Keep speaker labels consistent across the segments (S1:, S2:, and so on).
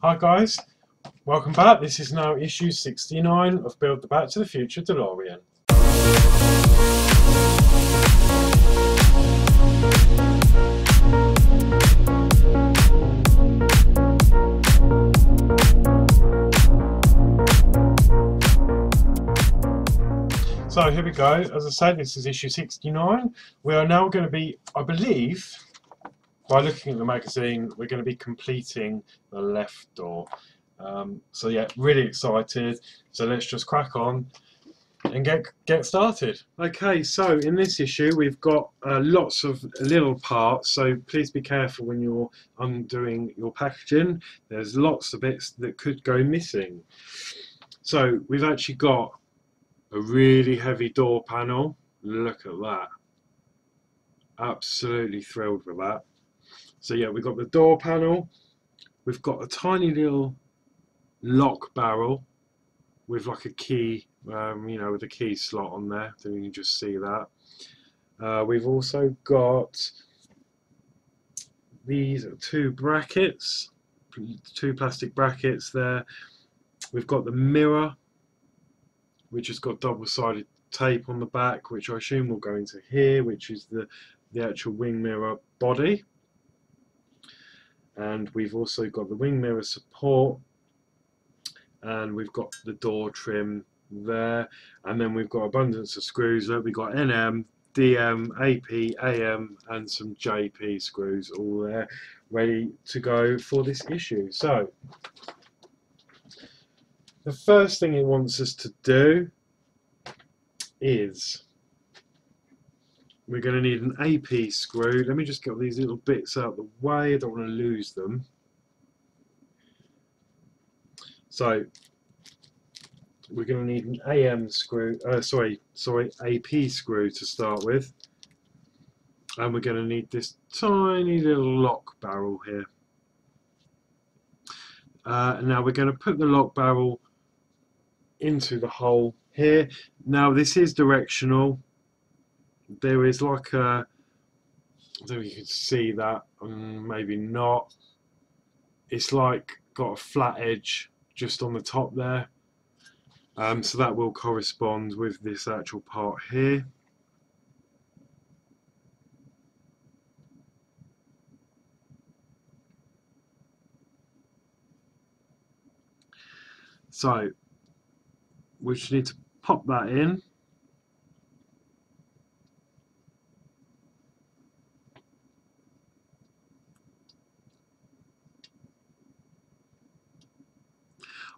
S1: Hi guys, welcome back. This is now issue 69 of Build the Back to the Future DeLorean. So here we go. As I said, this is issue 69. We are now going to be, I believe, by looking at the magazine, we're going to be completing the left door. So yeah, really excited. So let's just crack on and get started. Okay, so in this issue we've got lots of little parts, so please be careful when you're undoing your packaging. There's lots of bits that could go missing. So we've actually got a really heavy door panel. Look at that. Absolutely thrilled with that. So yeah, we've got the door panel. We've got a tiny little lock barrel with like a key, with a key slot on there. So you can just see that. We've also got these two brackets, two plastic brackets there. We've got the mirror, which has got double-sided tape on the back, which I assume will go into here, which is the actual wing mirror body. And we've also got the wing mirror support, and we've got the door trim there, and then we've got abundance of screws. We've got NM, DM, AP, AM, and some JP screws all there, ready to go for this issue. So the first thing it wants us to do is we're going to need an AP screw. Let me just get these little bits out of the way. I don't want to lose them. So we're going to need an AM screw, AP screw to start with, and we're going to need this tiny little lock barrel here. Now we're going to put the lock barrel into the hole here. Now this is directional. There is like a, I don't know if you can see that, maybe not. It's like got a flat edge just on the top there. So that will correspond with this actual part here. So we just need to pop that in.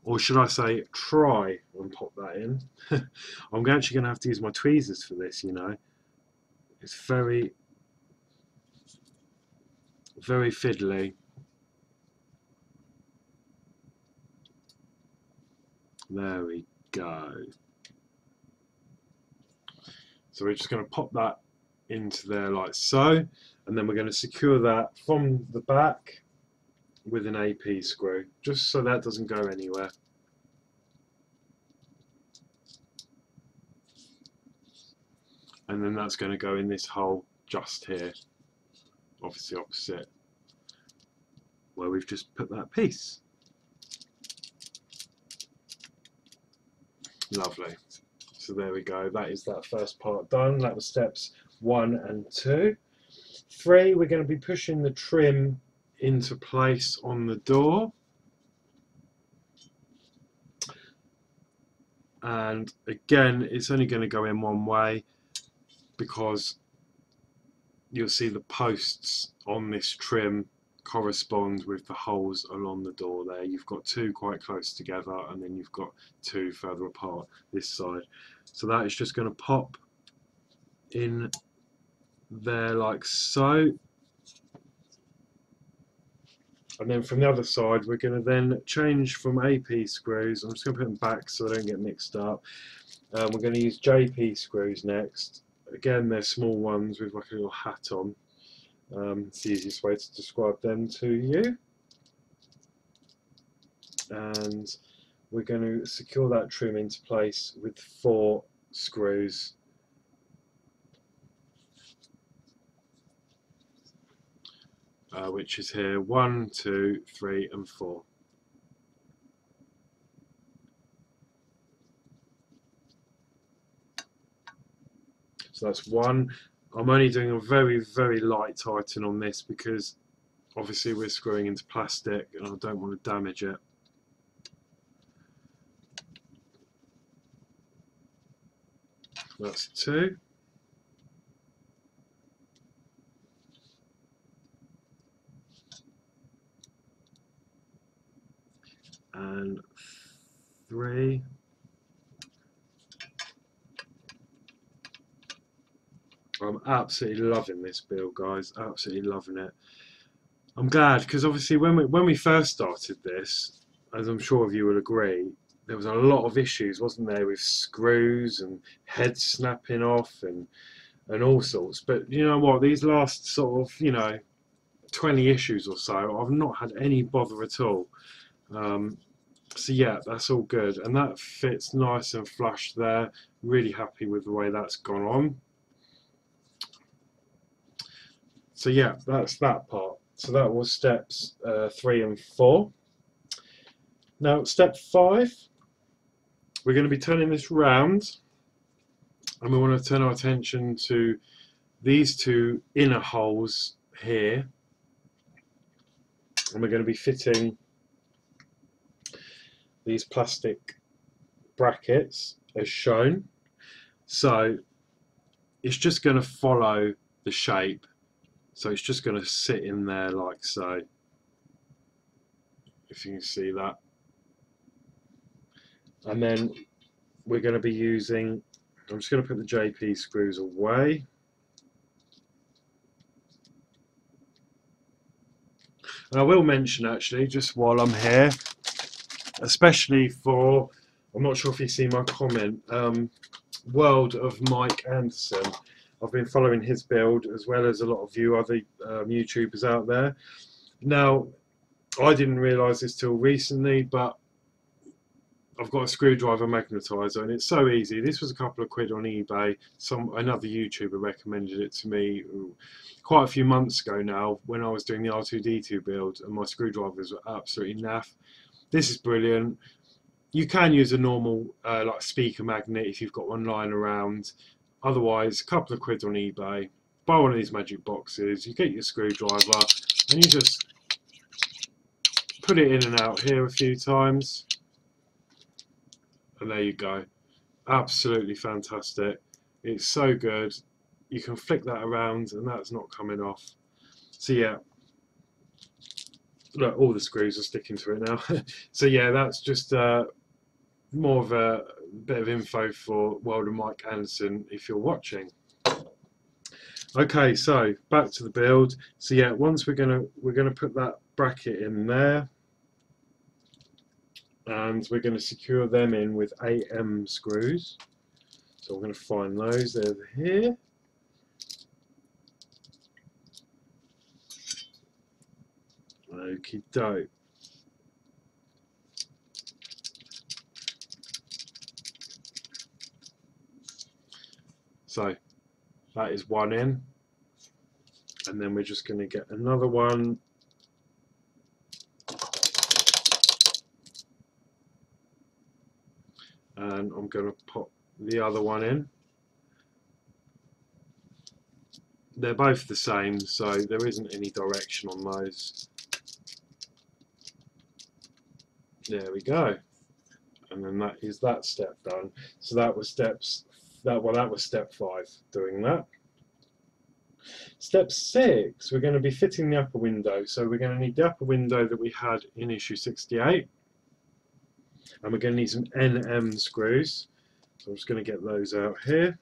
S1: Or should I say, try and pop that in. I'm actually going to have to use my tweezers for this, you know. It's very, very fiddly. There we go. So we're just going to pop that into there like so, and then we're going to secure that from the back with an AP screw, just so that doesn't go anywhere. And then that's going to go in this hole just here, obviously opposite where we've just put that piece. Lovely. So there we go, that is that first part done. That was steps 1 and 2. 3, we're going to be pushing the trim into place on the door. And again, it's only going to go in one way because you'll see the posts on this trim correspond with the holes along the door there. You've got two quite close together, and then you've got two further apart this side. So that is just going to pop in there like so. And then from the other side, we're going to then change from AP screws. I'm just going to put them back so they don't get mixed up. We're going to use JP screws next. Again, they're small ones with like a little hat on. It's the easiest way to describe them to you. And we're going to secure that trim into place with 4 screws. Which is here 1, 2, 3 and 4. So that's one. I'm only doing a very, very light tighten on this because obviously we're screwing into plastic and I don't want to damage it. That's two. And three. I'm absolutely loving this build, guys. Absolutely loving it. I'm glad because obviously when we first started this, as I'm sure you will agree, there was a lot of issues, wasn't there, with screws and heads snapping off and all sorts. But you know what? These last sort of 20 issues or so, I've not had any bother at all. So yeah, that's all good, and that fits nice and flush there. Really happy with the way that's gone on. So yeah, that's that part. So that was steps 3 and 4. Now step 5, we're going to be turning this round, and we want to turn our attention to these two inner holes here, and we're going to be fitting these plastic brackets as shown. So it's just going to follow the shape, so it's just going to sit in there like so, if you can see that. And then we're going to be using, I'm just going to put the JP screws away. And I will mention actually, just while I'm here, especially for, I'm not sure if you see my comment, World of Mike Anderson. I've been following his build as well as a lot of you other YouTubers out there. Now, I didn't realise this till recently, but I've got a screwdriver magnetizer and it's so easy. This was a couple of quid on eBay. Another YouTuber recommended it to me quite a few months ago now when I was doing the R2D2 build, and my screwdrivers were absolutely naff. This is brilliant. You can use a normal like speaker magnet if you've got one lying around. Otherwise, a couple of quid on eBay. Buy one of these magic boxes. You get your screwdriver and you just put it in and out here a few times. And there you go. Absolutely fantastic. It's so good. You can flick that around and that's not coming off. So yeah, look, all the screws are sticking to it now. So yeah, that's just more of a bit of info for World of Mike Anderson if you're watching. Okay, so back to the build. So yeah, once we're gonna put that bracket in there, and we're going to secure them in with AM screws. So we're going to find those over here. Okie doke. So that is one in, and then we're just going to get another one. And I'm going to pop the other one in. They're both the same, so there isn't any direction on those. There we go. And then that is that step done. So that was that was step 5, doing that. Step 6, we're going to be fitting the upper window. So we're going to need the upper window that we had in issue 68. And we're going to need some NM screws. So I'm just going to get those out here.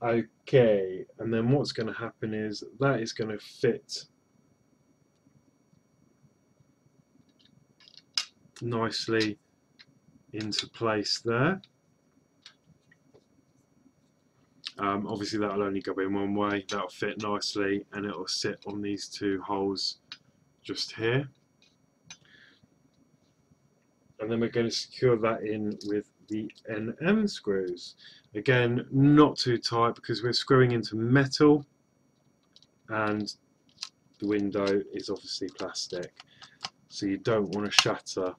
S1: Okay, and then what's going to happen is that is going to fit nicely into place there. Obviously that'll only go in one way, that'll fit nicely and it'll sit on these two holes just here. And then we're going to secure that in with the NM screws. Again, not too tight because we're screwing into metal and the window is obviously plastic, so you don't want to shatter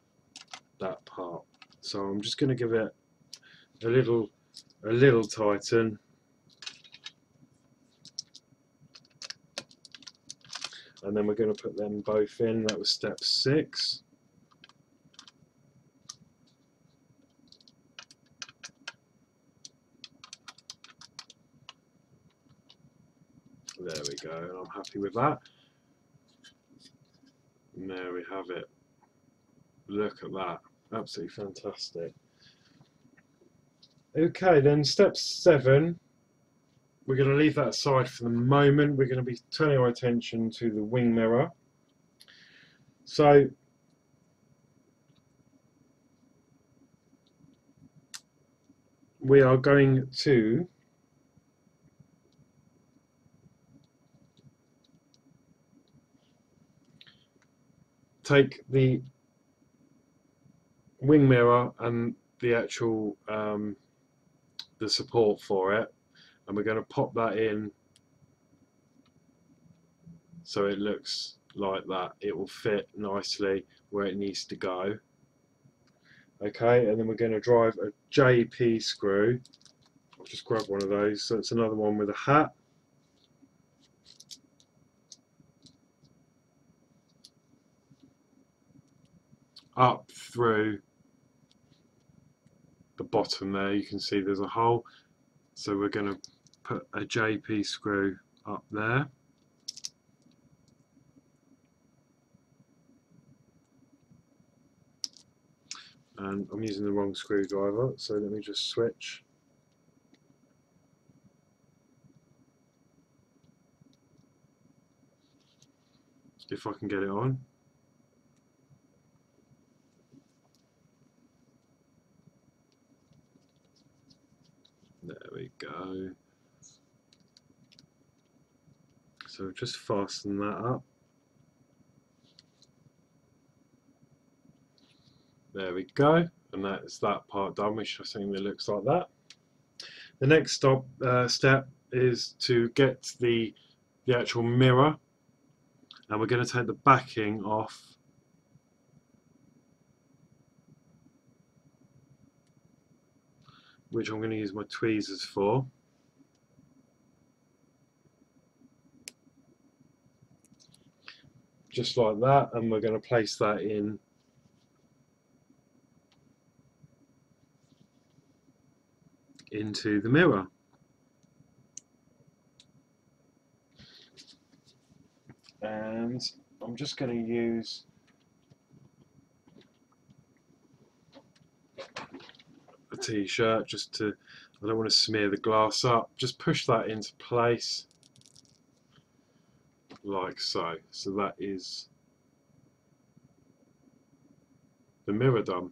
S1: that part. So I'm just going to give it a little tighten. And then we're going to put them both in. That was step 6. There we go, and I'm happy with that. And there we have it. Look at that, absolutely fantastic. Okay, then step 7, we're going to leave that aside for the moment. We're going to be turning our attention to the wing mirror. So we are going to take the wing mirror and the actual the support for it, and we're going to pop that in so it looks like that. It will fit nicely where it needs to go. Okay, and then we're going to drive a JP screw. I'll just grab one of those. So it's another one with a hat. Up through the bottom there, you can see there's a hole. So we're going to put a JP screw up there. And I'm using the wrong screwdriver, so let me just switch. If I can get it on. There we go. So just fasten that up. There we go, and that is that part done, which I think that looks like that. The next step is to get the actual mirror, and we're going to take the backing off. Which I'm going to use my tweezers for. Just like that, and we're going to place that in into the mirror. And I'm just going to use a t-shirt just to, I don't want to smear the glass up, just push that into place like so. So that is the mirror done.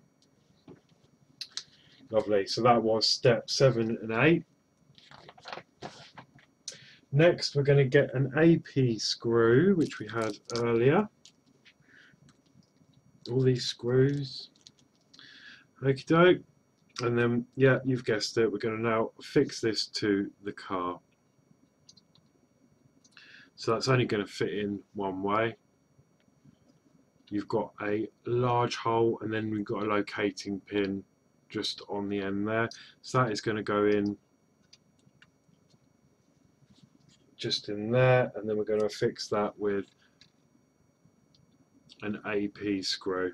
S1: Lovely. So that was step 7 and 8. Next we're going to get an AP screw, which we had earlier. All these screws. Okie doke. And then, yeah, you've guessed it, we're going to now fix this to the car. So that's only going to fit in one way. You've got a large hole, and then we've got a locating pin just on the end there. So that is going to go in just in there, and then we're going to fix that with an AP screw,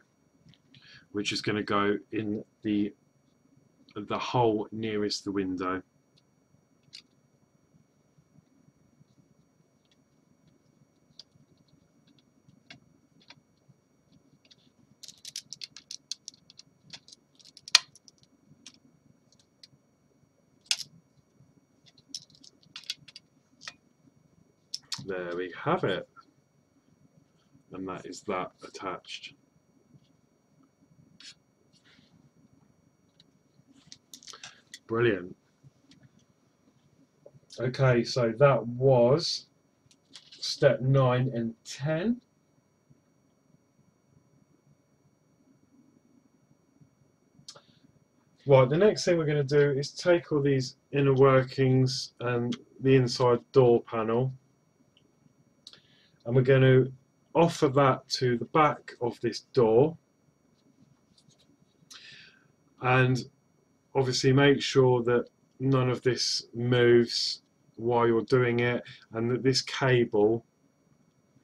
S1: which is going to go in the hole nearest the window. There we have it, and that is that attached. Brilliant. Okay, so that was step 9 and 10. Right, the next thing we're going to do is take all these inner workings and the inside door panel, and we're going to offer that to the back of this door. And obviously make sure that none of this moves while you're doing it, and that this cable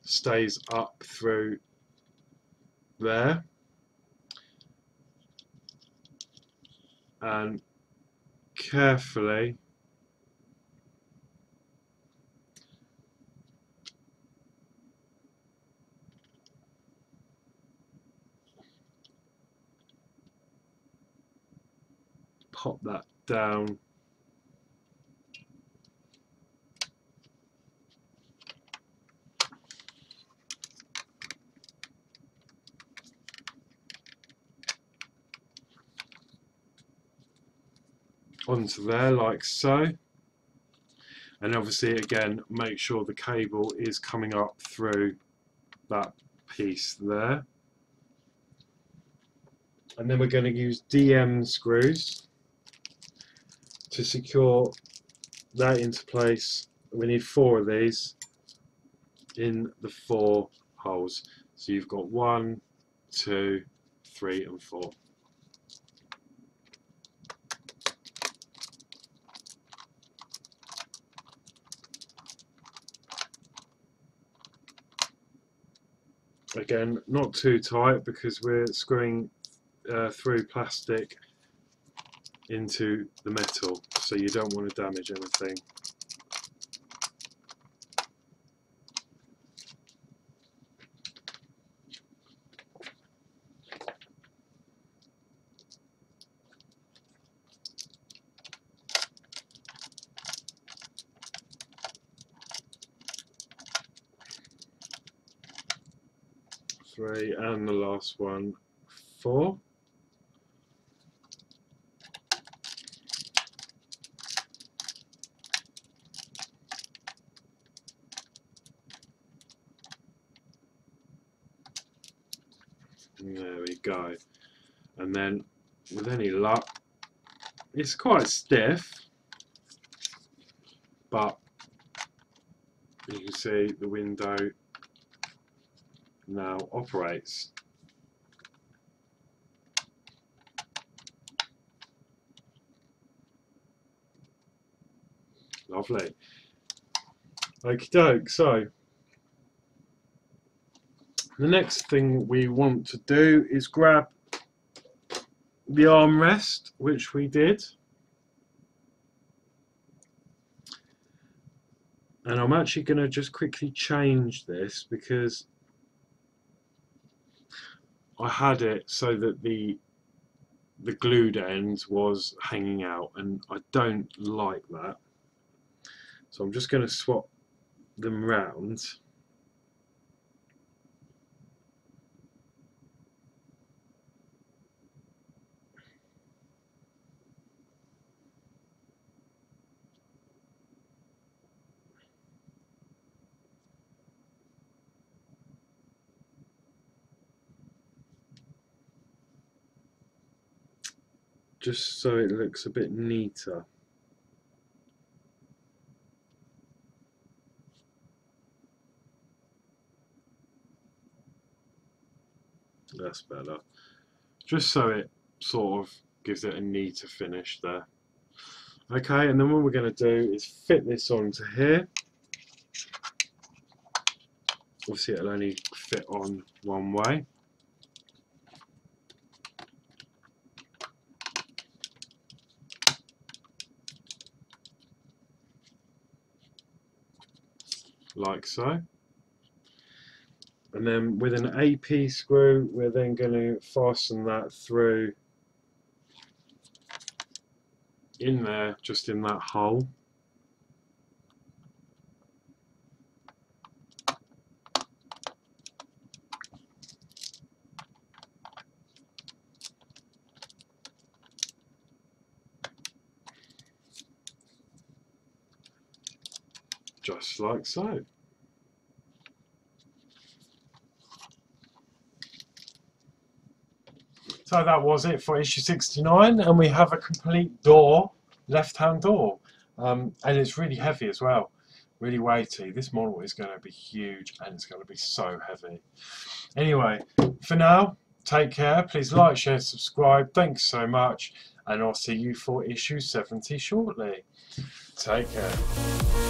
S1: stays up through there. And carefully pop that down. Onto there, like so. And obviously again, make sure the cable is coming up through that piece there. And then we're going to use DM screws to secure that into place. We need 4 of these in the 4 holes. So you've got 1, 2, 3 and 4. Again, not too tight because we're screwing through plastic into the metal, so you don't want to damage anything. Three, and the last one, 4. There we go. And then with any luck, it's quite stiff, but you can see the window now operates. Lovely. Okie doke. So the next thing we want to do is grab the armrest, which we did. And I'm actually going to just quickly change this because I had it so that the glued end was hanging out, and I don't like that. So I'm just going to swap them round. Just so it looks a bit neater. That's better. Just so it sort of gives it a neater finish there. Okay, and then what we're going to do is fit this onto here. Obviously it'll only fit on one way. Like so. And then with an AP screw, we're then going to fasten that through in there, just in that hole. Just like so. So that was it for issue 69, and we have a complete door, left-hand door, and it's really heavy as well, really weighty. This model is going to be huge, and it's going to be so heavy. Anyway, for now, Take care. Please like, share, subscribe. Thanks so much. And I'll see you for issue 70 shortly. Take care.